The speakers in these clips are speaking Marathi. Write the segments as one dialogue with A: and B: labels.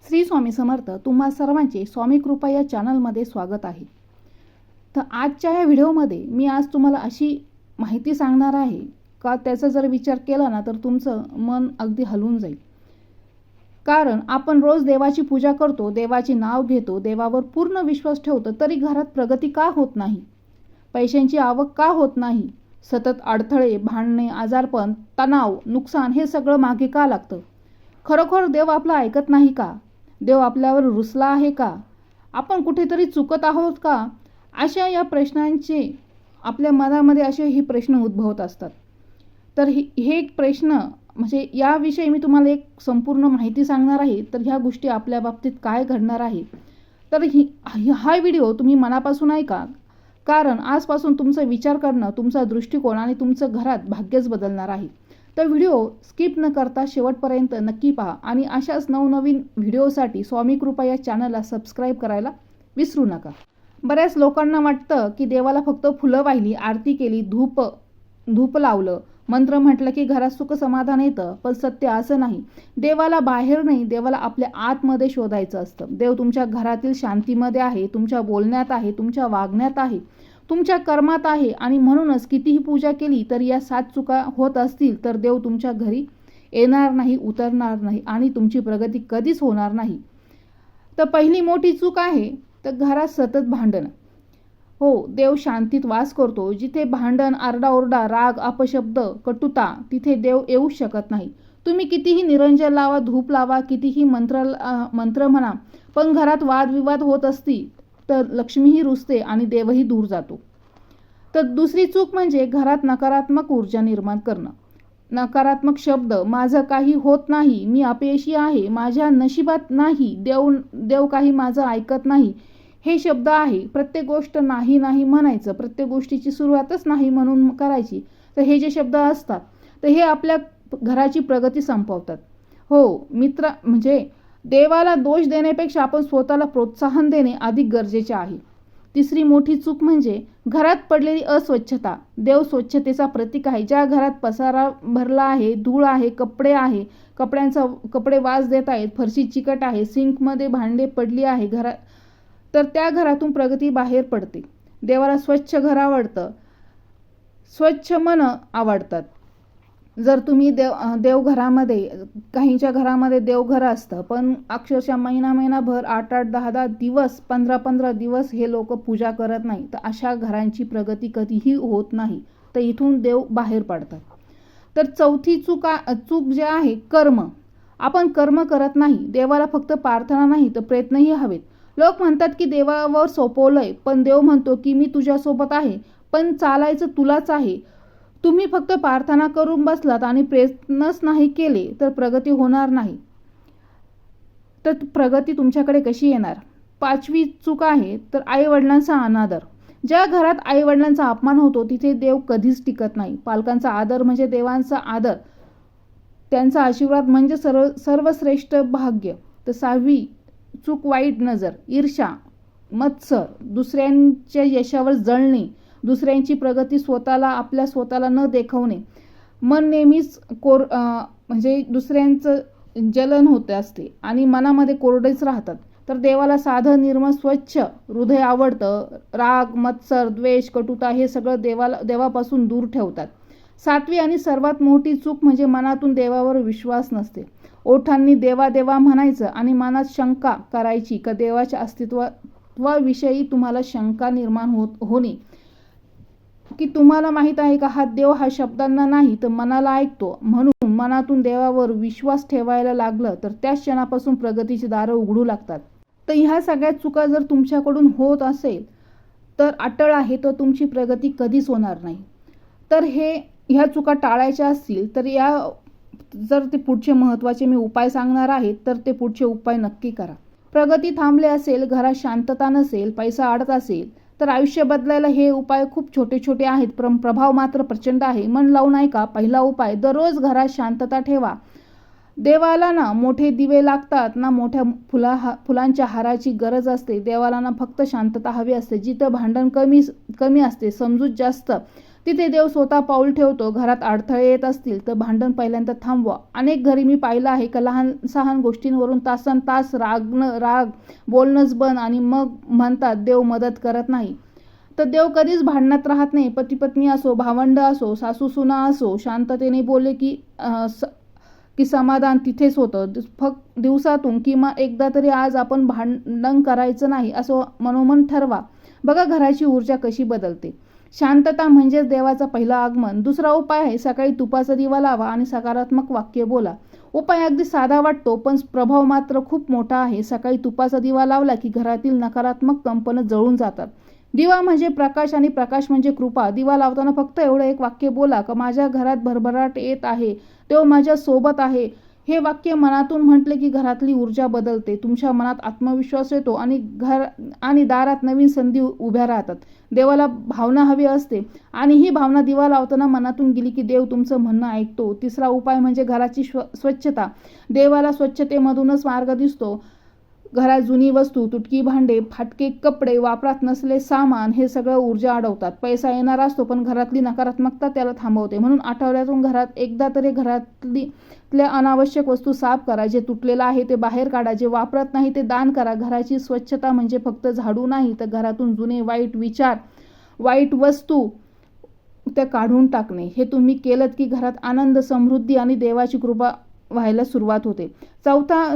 A: श्री स्वामी समर्थ. तुम्हा सर्वांचे स्वामी कृपा या चॅनलमध्ये स्वागत आहे. तर आजच्या या व्हिडिओमध्ये मी आज तुम्हाला अशी माहिती सांगणार आहे का त्याचा जर विचार केला ना तर तुमचं मन अगदी हलून जाईल. कारण आपण रोज देवाची पूजा करतो, देवाचे नाव घेतो, देवावर पूर्ण विश्वास ठेवतो, तरी घरात प्रगती का होत नाही? पैशांची आवक का होत नाही? सतत अडथळे, भांडणे, आजारपण, तणाव, नुकसान हे सगळं मागे का लागतं? खरोखर देव आपलं ऐकत नाही का? देव आपल्यावर रुसला आहे का? आपण कुठेतरी चुकत आहोत का? अशा या प्रश्नांचे आपल्या मनामध्ये असे ही प्रश्न उद्भवत असतात. तर हे प्रश्न म्हणजे याविषयी मी तुम्हाला एक संपूर्ण माहिती सांगणार आहे. तर ह्या गोष्टी आपल्या बाबतीत काय घडणार आहे, तर हा व्हिडिओ तुम्ही मनापासून ऐका. कारण आजपासून तुमचा विचार करणं, तुमचा दृष्टिकोन आणि तुमचं घरात भाग्यच बदलणार आहे. तर व्हिडिओ स्किप न करता शेवटपर्यंत नक्की पहा आणि अशाच नवनवीन व्हिडिओसाठी स्वामी कृपा या चॅनलला सबस्क्राईब करायला विसरू नका. बऱ्याच लोकांना वाटतं की देवाला फक्त फुलं वाहिली, आरती केली, धूप लावलं, मंत्र म्हटलं की घरात सुख समाधान येतं. पण सत्य असं नाही. देवाला बाहेर नाही, देवाला आपल्या आतमध्ये शोधायचं असतं. देव तुमच्या घरातील शांतीमध्ये आहे, तुमच्या बोलण्यात आहे, तुमच्या वागण्यात आहे, तुमच्या कर्मात आहे. आणि म्हणूनच कितीही पूजा केली तर या 7 चुका होत असतील तर देव तुमच्या घरी येणार नाही, उतरणार नाही आणि तुमची प्रगती कधीच होणार नाही. तर पहिली मोठी चूक आहे तर घरात सतत भांडण. हो, देव शांतीत वास करतो. जिथे भांडण, आरडाओरडा, राग, अपशब्द, कटुता, तिथे देव येऊ शकत नाही. तुम्ही कितीही निरंजन लावा, धूप लावा, कितीही मंत्र म्हणा, पण घरात वादविवाद होत असतील तर लक्ष्मीही रुसते आणि देवही दूर जातो. तर दुसरी चूक म्हणजे घरात नकारात्मक ऊर्जा निर्माण करणं. नकारात्मक शब्द, माझं काही होत नाही, मी अपयशी आहे, माझ्या नशिबात नाही, देव काही माझं ऐकत नाही, हे शब्द आहे. प्रत्येक गोष्ट नाही नाही म्हणायचं, प्रत्येक गोष्टीची सुरुवातच नाही म्हणून करायची. तर हे जे शब्द असतात तर हे आपल्या घराची प्रगती संपवतात. हो मित्र, म्हणजे देवाला दोष देण्यापेक्षा आपण स्वतःला प्रोत्साहन देणे अधिक गरजेचे आहे. तिसरी मोठी चूक म्हणजे घरात पडलेली अस्वच्छता. देव स्वच्छतेचा प्रतीक आहे. ज्या घरात पसारा भरला आहे, धूळ आहे, कपडे वास देत आहेत, फरशी चिकट आहे, सिंकमध्ये भांडे पडली आहे घरात, तर त्या घरातून प्रगती बाहेर पडते. देवाला स्वच्छ घर आवडतं, स्वच्छ मन आवडतात. जर तुम्ही देवघरामध्ये, काहींच्या घरामध्ये देवघर असतं पण अक्षरशः महिनाभर 8-8, 10-10 दिवस, 15-15 दिवस हे लोक पूजा करत नाही, तर अशा घरांची प्रगती कधीही होत नाही. तर इथून देव बाहेर पडतात. तर चौथी चूक जे आहे, कर्म. आपण कर्म करत नाही. देवाला फक्त प्रार्थना नाही तर प्रयत्नही हवेत. लोक म्हणतात की देवावर सोपवलंय, पण देव म्हणतो की मी तुझ्यासोबत आहे, पण चालायचं तुलाच आहे. तुम्ही फक्त प्रार्थना करून बसलात आणि प्रयत्नच नाही केले तर प्रगती होणार नाही. तर प्रगती तुमच्याकडे कशी येणार? 5वी चूक आहे तर आईवडिलांचा अनादर. ज्या घरात आईवडिलांचा अपमान होतो तिथे देव कधीच टिकत नाही. पालकांचा आदर म्हणजे देवांचा आदर, त्यांचा आशीर्वाद म्हणजे सर्वश्रेष्ठ भाग्य. तर 6वी चूक वाईट नजर, ईर्ष्या, मत्सर, दुसऱ्यांच्या यशावर जळणे, दुसऱ्यांची प्रगती आपल्या स्वतःला न देखवणे, मन नेहमीच म्हणजे दुसऱ्यांचं जलन होते असते आणि मनामध्ये कोरडेच राहतात. तर देवाला साधं, निर्मळ, स्वच्छ हृदय आवडतं. राग, मत्सर, द्वेष, कटुता हे सगळं देवापासून दूर ठेवतात. 7वी आणि सर्वात मोठी चूक म्हणजे मनातून देवावर विश्वास नसते. ओठांनी देवा देवा म्हणायचं आणि मनात शंका करायची का देवाच्या अस्तित्वाविषयी तुम्हाला शंका निर्माण होणे की तुम्हाला माहित आहे का हा देव हा शब्दांना नाही तर मनाला ऐकतो. म्हणून मनातून देवावर विश्वास ठेवायला लागलं तर त्याच क्षणापासून प्रगतीची दारं उघडू लागतात. तर ह्या सगळ्या चुका जर तुमच्याकडून होत असेल तर अटळ आहे, तर तुमची प्रगती कधीच होणार नाही. तर ह्या चुका टाळायच्या असतील तर जर ते पुढचे महत्त्वाचे मी उपाय सांगणार आहे तर ते पुढचे उपाय नक्की करा. प्रगती थांबले असेल, घरात शांतता नसेल, पैसा अडत असेल तर आयुष्य बदलायला हे उपाय खूप छोटे छोटे आहेत, प्रभाव मात्र प्रचंड आहे. मन लावून ऐका. पहिला उपाय, दररोज घरात शांतता ठेवा. देवाला ना मोठे दिवे लागतात ना मोठ्या फुलांच्या हाराची गरज असते. देवाला ना फक्त शांतता हवी असते. जिथं भांडण कमी असते, समजूत जास्त, तिथे देव स्वतः पाऊल ठेवतो. घरात अडथळे येत असतील तर भांडण पहिल्यांदा थांबवा. अनेक घरी मी पाहिलं आहे का लहान सहान गोष्टींवरून तासनतास राग बोलणंच बंद आणि मग म्हणतात देव मदत करत नाही. तर देव कधीच भांडणात राहत नाही. पती पत्नी असो, भावंड असो, सासू सुना असो, शांततेने बोलले की समाधान तिथेच होतं. फक्त दिवसातून किंवा एकदा तरी आज आपण भांडण करायचं नाही असं मनोमन ठरवा. बघा घराची ऊर्जा कशी बदलते. शांतता म्हणजेच देवाचं पहिलं आगमन. दुसरा उपाय आहे सकाळी तुपाचा दिवा लावा आणि सकारात्मक वाक्य बोला. उपाय अगदी साधा वाटतो पण प्रभाव मात्र खूप मोठा आहे. सकाळी तुपाचा दिवा लावला की घरातील नकारात्मक कंपनं जळून जातात. दिवा म्हणजे प्रकाश आणि प्रकाश म्हणजे कृपा. दिवा लावताना फक्त एवढं एक वाक्य बोला का माझ्या घरात भरभराट येत आहे, देव माझ्या सोबत आहे. हे वाक्य मनातून म्हटले की घरातली ऊर्जा बदलते. तुमच्या मनात आत्मविश्वास येतो आणि दारात नवीन संधी उभ्या राहतात. देवाला भावना हवी असते आणि ही भावना दिवा लावताना मनातून गेली की देव तुमचं म्हणणं ऐकतो. तिसरा उपाय म्हणजे घराची स्वच्छता. देवाला स्वच्छतेमधूनच मार्ग दिसतो. घरात जुनी वस्तू, तुटकी भांडे, फाटके कपडे, वापरात नसले सामान हे सगळं ऊर्जा अडवतात. पैसा येणार असतो पण घरातली नकारात्मकता त्याला थांबवते. म्हणून आठवड्यातून घरात एकदा तरी घरातल्या अनावश्यक वस्तू साफ करा. जे तुटलेलं आहे ते बाहेर काढा. जे वापरत नाही ते दान करा. घराची स्वच्छता म्हणजे फक्त झाडू नाही तर घरातून जुने वाईट विचार, वाईट वस्तू त्या काढून टाकणे. हे तुम्ही केलं की घरात आनंद, समृद्धी आणि देवाची कृपा व्हायला सुरुवात होते. चौथा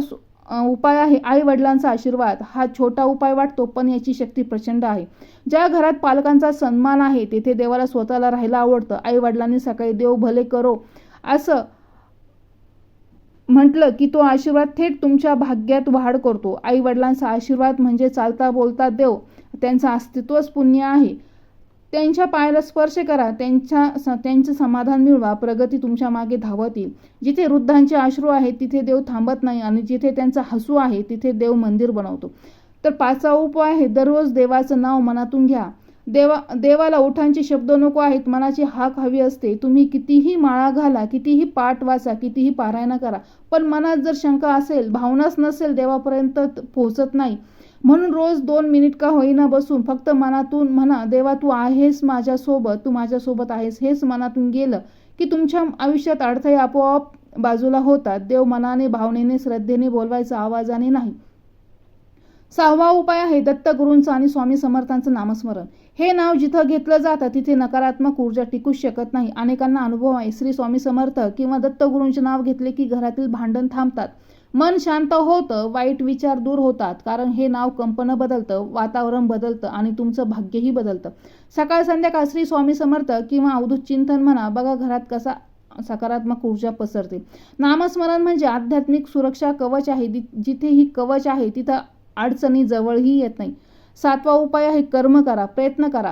A: उपाय आहे आई वडिलांचा आशीर्वाद. हा छोटा उपाय वाटतो पण याची शक्ती प्रचंड आहे. ज्या घरात पालकांचा सन्मान आहे तेथे देवाला स्वतःला राहायला आवडतं. आई वडिलांनी सकाळी देव भले करो असं म्हटलं की तो आशीर्वाद थेट तुमच्या भाग्यात वाढ करतो. आई वडिलांचा आशीर्वाद म्हणजे चालता बोलता देव. त्यांचं अस्तित्वच पुण्य आहे. त्यांच्या पायाला स्पर्श करा. त्यांचं समाधान मिळवा. प्रगती तुमच्या मागे धावत येईल. जिथे वृद्धांचे अश्रू आहेत तिथे देव थांबत नाही आणि जिथे त्यांचं हसू आहे तिथे देव मंदिर बनवतो. तर पाचवा उपाय आहे दररोज देवाचं नाव मनातून घ्या. देवाला ओठांचे शब्द नको आहेत, मनाची हाक हवी असते. तुम्ही कितीही माळा घाला, कितीही पाठ वाचा, कितीही पारायण करा पण मनात जर शंका असेल, भावनाच नसेल देवापर्यंत पोहोचत नाही. म्हणून रोज 2 मिनिट का होईना बसून फक्त मनातून म्हणा देवा तू आहेस माझ्यासोबत, तू माझ्यासोबत आहेस. हेच मनातून गेलं की तुमच्या आयुष्यात अडथळे आपोआप बाजूला होतात. देव मनाने, भावनेने, श्रद्धेने बोलवायचा, आवाजाने नाही. सहावा उपाय आहे दत्तगुरूंचं आणि स्वामी समर्थांचं नामस्मरण. हे नाव जिथं घेतलं जातं तिथे नकारात्मक ऊर्जा टिकूच शकत नाही. अनेकांना अनुभव आहे. श्री स्वामी समर्थ किंवा दत्तगुरूंचे नाव घेतले की घरातील भांडण थांबतात, मन शांत होतं, वाईट विचार दूर होतात. कारण हे नाव कंपनं बदलतं, वातावरण बदलतं आणि तुमचं भाग्यही बदलतं. सकाळ संध्याकाळ श्री स्वामी समर्थ किंवा अवधूत चिंतन म्हणा. बघा घरात कसा सकारात्मक ऊर्जा पसरते. नामस्मरण म्हणजे आध्यात्मिक सुरक्षा कवच आहे. जिथे ही कवच आहे तिथं अडचणी जवळही येत नाही. सातवा उपाय आहे कर्म करा, प्रयत्न करा.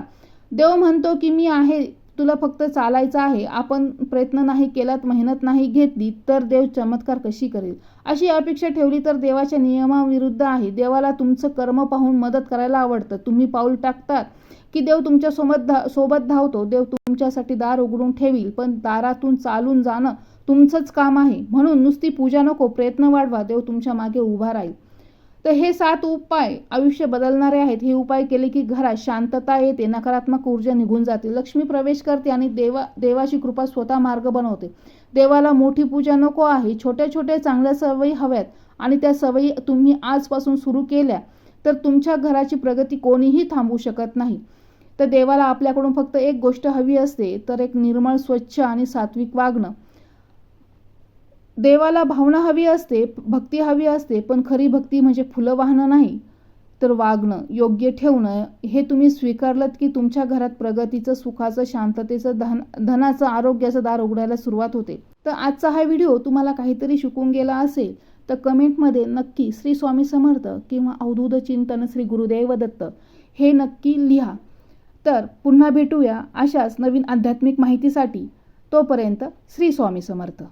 A: देव म्हणतो की मी आहे, तुला फक्त चालायचं आहे. आपण प्रयत्न नाही केलात, मेहनत नाही घेतली तर देव चमत्कार कशी करेल? अशी अपेक्षा ठेवली तर देवाच्या नियमाविरुद्ध आहे. देवाला तुमचं कर्म पाहून मदत करायला आवडतं. तुम्ही पाऊल टाकतात की देव तुमच्या सोबत धावतो. देव तुमच्यासाठी दार उघडून ठेवील पण दारातून चालून जाणं तुमचंच काम आहे. म्हणून नुसती पूजा नको, प्रयत्न वाढवा. देव तुमच्या मागे उभा राहील. तर हे 7 उपाय आयुष्य बदलणारे आहेत. हे उपाय केले की घरात शांतता येते, नकारात्मक ऊर्जा निघून जाते, लक्ष्मी प्रवेश करते आणि देवाची कृपा स्वतः मार्ग बनवते. देवाला मोठी पूजा नको आहे, छोट्या छोट्या चांगल्या सवयी हव्यात आणि त्या सवयी तुम्ही आजपासून सुरू केल्या तर तुमच्या घराची प्रगती कोणीही थांबवू शकत नाही. तर देवाला आपल्याकडून फक्त एक गोष्ट हवी असते, तर एक निर्मळ, स्वच्छ आणि सात्विक वागणं. देवाला भावना हवी असते, भक्ती हवी असते पण खरी भक्ती म्हणजे फुलं वाहणं नाही तर वागणं, योग्य ठेवणं. हे तुम्ही स्वीकारलं की तुमच्या घरात प्रगतीचं, सुखाचं, शांततेचं, धनाचं, आरोग्याचं दार उघडायला सुरुवात होते. तर आजचा हा व्हिडिओ तुम्हाला काहीतरी शिकून गेला असेल तर कमेंटमध्ये नक्की श्री स्वामी समर्थ किंवा अवधूत चिंतन श्री गुरुदेव दत्त हे नक्की लिहा. तर पुन्हा भेटूया अशाच नवीन आध्यात्मिक माहितीसाठी. तोपर्यंत श्री स्वामी समर्थ.